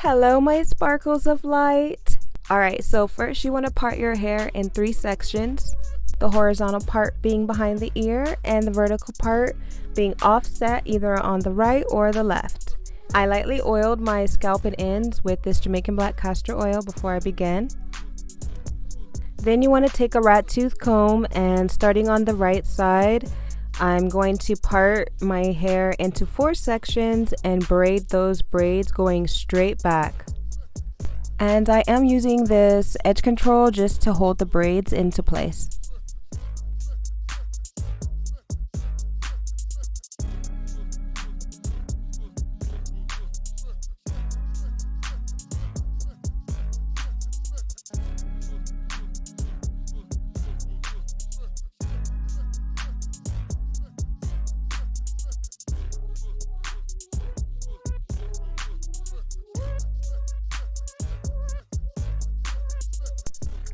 Hello my sparkles of light. Alright, so first you want to part your hair in 3 sections. The horizontal part being behind the ear and the vertical part being offset either on the right or the left. I lightly oiled my scalp and ends with this Jamaican black castor oil before I began. Then you want to take a rat tooth comb and starting on the right side, I'm going to part my hair into 4 sections and braid those braids going straight back. And I am using this edge control just to hold the braids into place.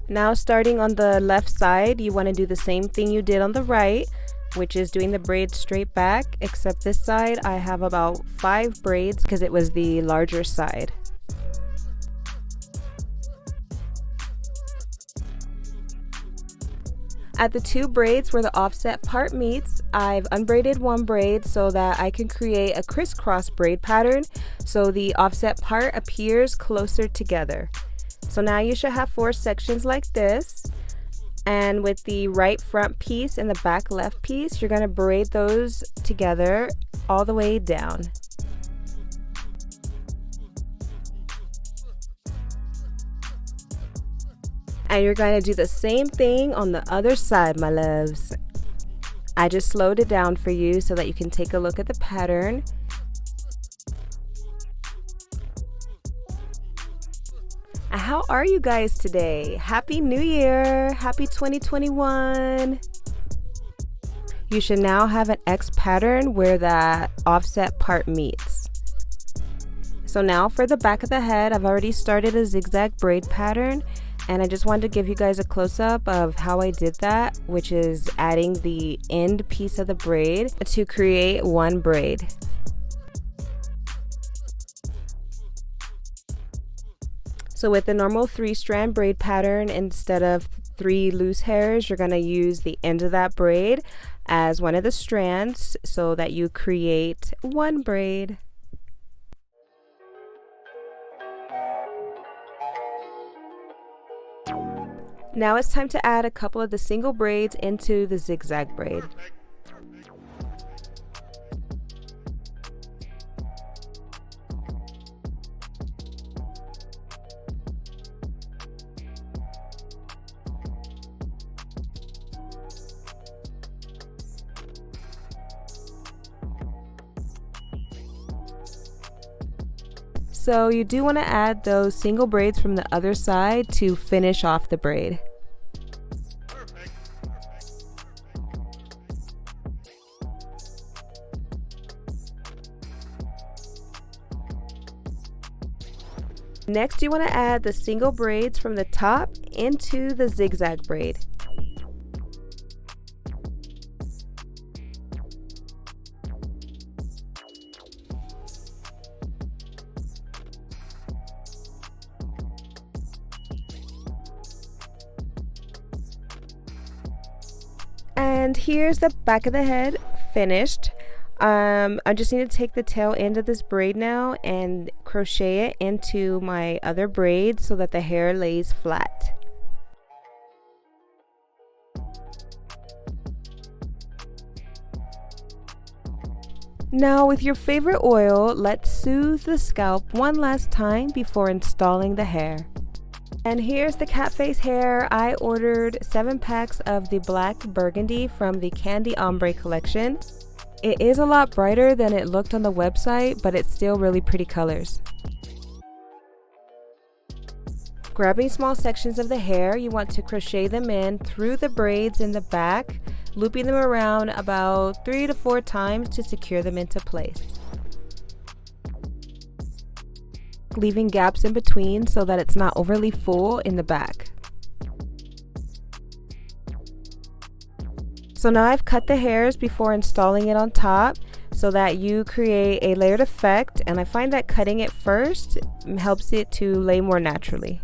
Now starting on the left side, you want to do the same thing you did on the right, which is doing the braids straight back, except this side I have about 5 braids because it was the larger side. At the 2 braids where the offset part meets, I've unbraided 1 braid so that I can create a crisscross braid pattern so the offset part appears closer together. So now you should have 4 sections like this, and with the right front piece and the back left piece, you're going to braid those together all the way down. And you're going to do the same thing on the other side, my loves. I just slowed it down for you so that you can take a look at the pattern. How are you guys today? Happy New Year! Happy 2021! You should now have an X pattern where that offset part meets. So now for the back of the head, I've already started a zigzag braid pattern, and I just wanted to give you guys a close-up of how I did that, which is adding the end piece of the braid to create 1 braid. So with the normal 3-strand braid pattern, instead of 3 loose hairs, you're going to use the end of that braid as one of the strands so that you create 1 braid. Now it's time to add a couple of the single braids into the zigzag braid. So you do want to add those single braids from the other side to finish off the braid. Next you want to add the single braids from the top into the zigzag braid. And here's the back of the head finished. I just need to take the tail end of this braid now and crochet it into my other braid so that the hair lays flat. Now with your favorite oil, let's soothe the scalp one last time before installing the hair. And here's the CATFACE hair. I ordered 7 packs of the black Burgundy from the Candy Ombré collection. It is a lot brighter than it looked on the website, but it's still really pretty colors. Grabbing small sections of the hair, you want to crochet them in through the braids in the back, looping them around about 3 to 4 times to secure them into place. Leaving gaps in between so that it's not overly full in the back. So now I've cut the hairs before installing it on top. so that you create a layered effect, and I find that cutting it first helps it to lay more naturally.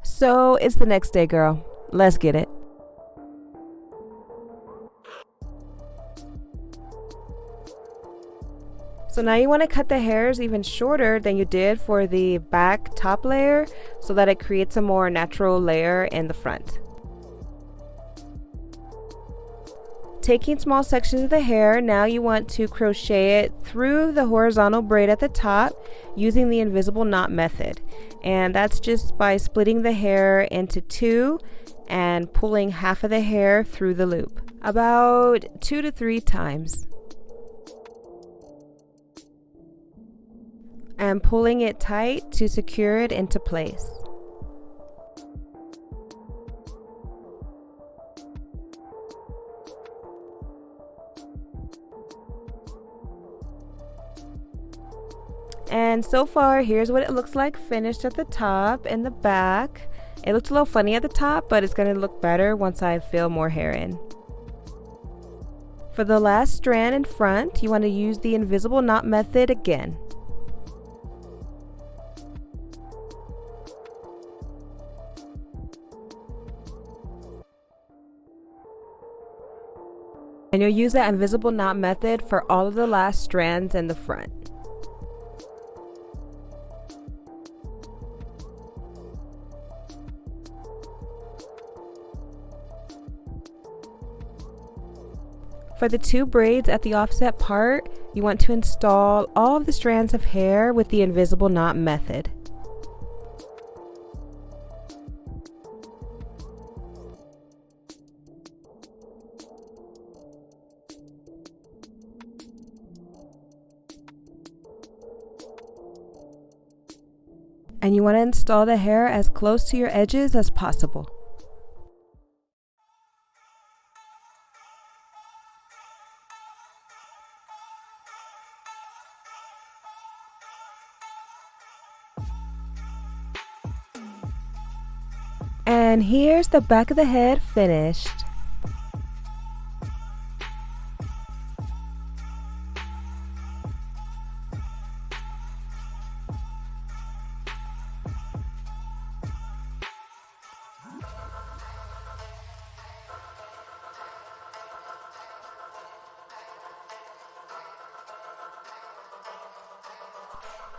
So it's the next day, girl. Let's get it. So now you want to cut the hairs even shorter than you did for the back top layer so that it creates a more natural layer in the front. Taking small sections of the hair, now you want to crochet it through the horizontal braid at the top using the invisible knot method. And that's just by splitting the hair into two and pulling half of the hair through the loop, about 2 to 3 times. And pulling it tight to secure it into place. And so far, here's what it looks like finished at the top and the back. It looks a little funny at the top, but it's going to look better once I fill more hair in. For the last strand in front, you want to use the invisible knot method again. And you'll use that invisible knot method for all of the last strands in the front. For the 2 braids at the offset part, you want to install all of the strands of hair with the invisible knot method. And you want to install the hair as close to your edges as possible. And here's the back of the head finished.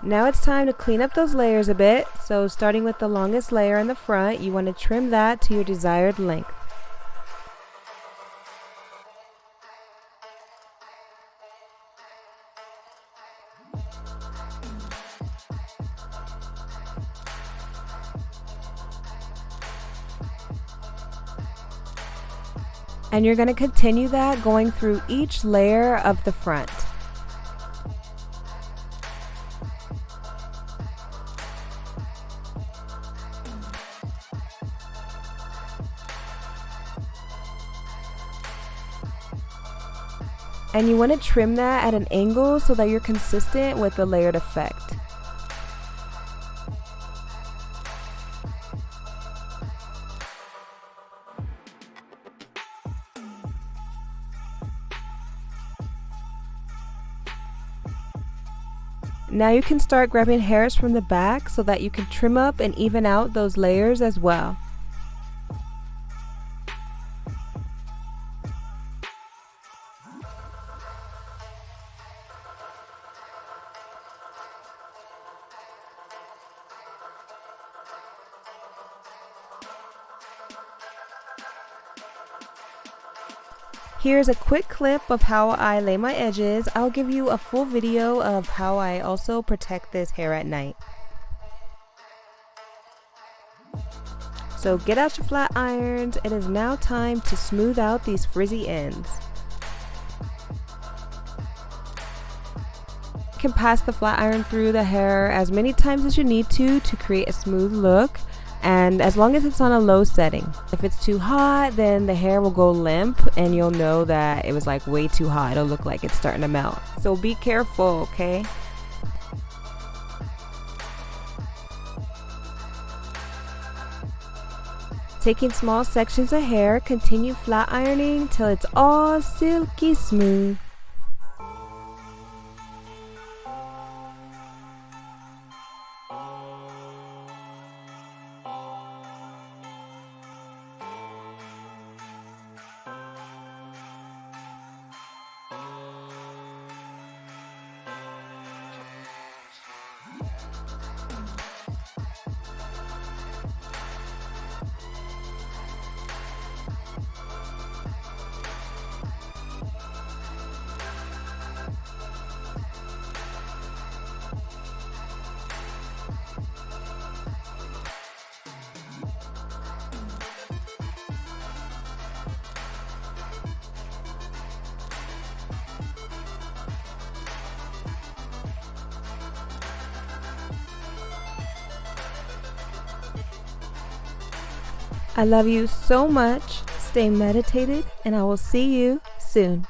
Now it's time to clean up those layers a bit, so starting with the longest layer in the front, you want to trim that to your desired length. And you're going to continue that going through each layer of the front. And you want to trim that at an angle so that you're consistent with the layered effect. Now you can start grabbing hairs from the back so that you can trim up and even out those layers as well. Here's a quick clip of how I lay my edges. I'll give you a full video of how I also protect this hair at night. So get out your flat irons. It is now time to smooth out these frizzy ends. You can pass the flat iron through the hair as many times as you need to create a smooth look. And as long as it's on a low setting. If it's too hot, then the hair will go limp and you'll know that it was like way too hot. It'll look like it's starting to melt. So be careful, okay? Taking small sections of hair, continue flat ironing till it's all silky smooth. I love you so much. Stay meditated, and I will see you soon.